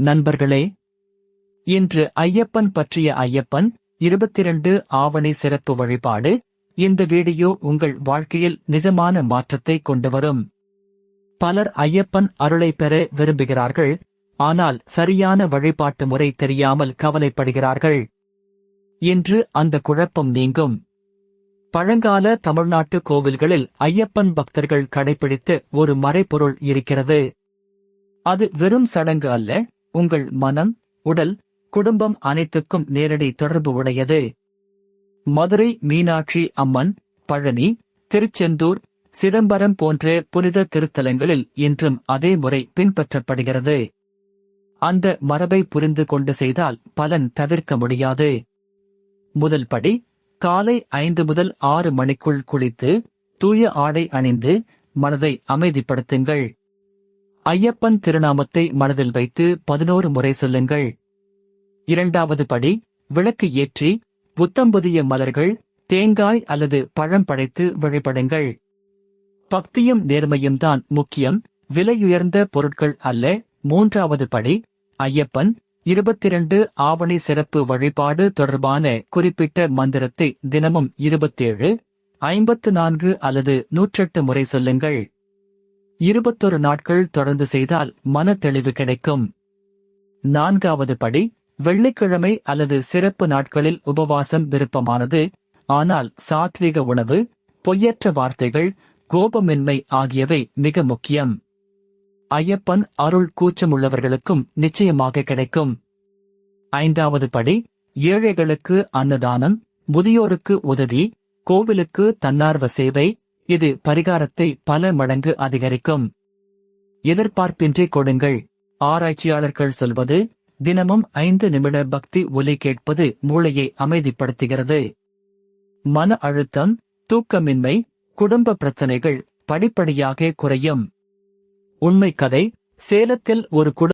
நண்பர்களே, இன்று ஐயப்பன் பற்றிய ஐயப்பன் 22 ஆவணி சிறப்பு வழிபாடு. இந்த வீடியோ உங்கள் வாழ்க்கையில் நிஜமான மாற்றத்தை கொண்டுவரும். பலர் ஐயப்பன் அருளை பெற விரும்புகிறார்கள், ஆனால் சரியான வழிபாட்டு முறை தெரியாமல் கவலைப்படுகிறார்கள். இன்று அந்த குழப்பம் நீங்கும். பழங்கால தமிழ்நாட்டு கோவில்களில் ஐயப்பன் பக்தர்கள் கடைபிடித்த ஒரு மறைபொருள் இருக்கிறது. அது வெறும் சடங்கு அல்ல, உங்கள் மனம், உடல், குடும்பம் அனைத்துக்கும் நேரடி தொடர்பு உடையது. மதுரை மீனாட்சி அம்மன், பழனி, திருச்செந்தூர், சிதம்பரம் போன்ற புனித திருத்தலங்களில் இன்றும் அதே முறை பின்பற்றப்படுகிறது. அந்த மரபை புரிந்து கொண்டு செய்தால் பலன் தவிர்க்க முடியாது. முதல் படி, காலை 5 முதல் 6 மணிக்குள் குளித்து தூய ஆடை அணிந்து மனதை அமைதிப்படுத்துங்கள். ஐயப்பன் திருநாமத்தை மனதில் வைத்து 11 முறை சொல்லுங்கள். இரண்டாவது படி, விளக்கு ஏற்றி புத்தம்புதிய மலர்கள், தேங்காய் அல்லது பழம் படைத்து வழிபடுங்கள். பக்தியும் நேர்மையும் தான் முக்கியம், விலையுயர்ந்த பொருட்கள் அல்ல. மூன்றாவது படி, ஐயப்பன் 22 ஆவணி சிறப்பு வழிபாடு தொடர்பான குறிப்பிட்ட மந்திரத்தை தினமும் 27, 54 அல்லது 108 முறை சொல்லுங்கள். 21 நாட்கள் தொடர்ந்து செய்தால் மன தெளிவு கிடைக்கும். நான்காவது படி, வெள்ளிக்கிழமை அல்லது சிறப்பு நாட்களில் உபவாசம் விருப்பமானது, ஆனால் சாத்விக உணவு, பொய்யற்ற வார்த்தைகள், கோபமின்மை ஆகியவை மிக முக்கியம். ஐயப்பன் அருள் கூச்சமுள்ளவர்களுக்கும் நிச்சயமாக கிடைக்கும். ஐந்தாவது படி, ஏழைகளுக்கு அன்னதானம், முதியோருக்கு உதவி, கோவிலுக்கு தன்னார்வ சேவை. இது பரிகாரத்தை பல மடங்கு அதிகரிக்கும். எதிர்பார்ப்பின்றி கொடுங்கள். ஆராய்ச்சியாளர்கள் சொல்வது, தினமும் 5 நிமிட பக்தி ஒலி கேட்பது மூளையை அமைதிப்படுத்துகிறது. மன அழுத்தம், தூக்கமின்மை, குடும்ப பிரச்சனைகள் படிப்படியாக குறையும். உண்மை கதை. சேலத்தில் ஒரு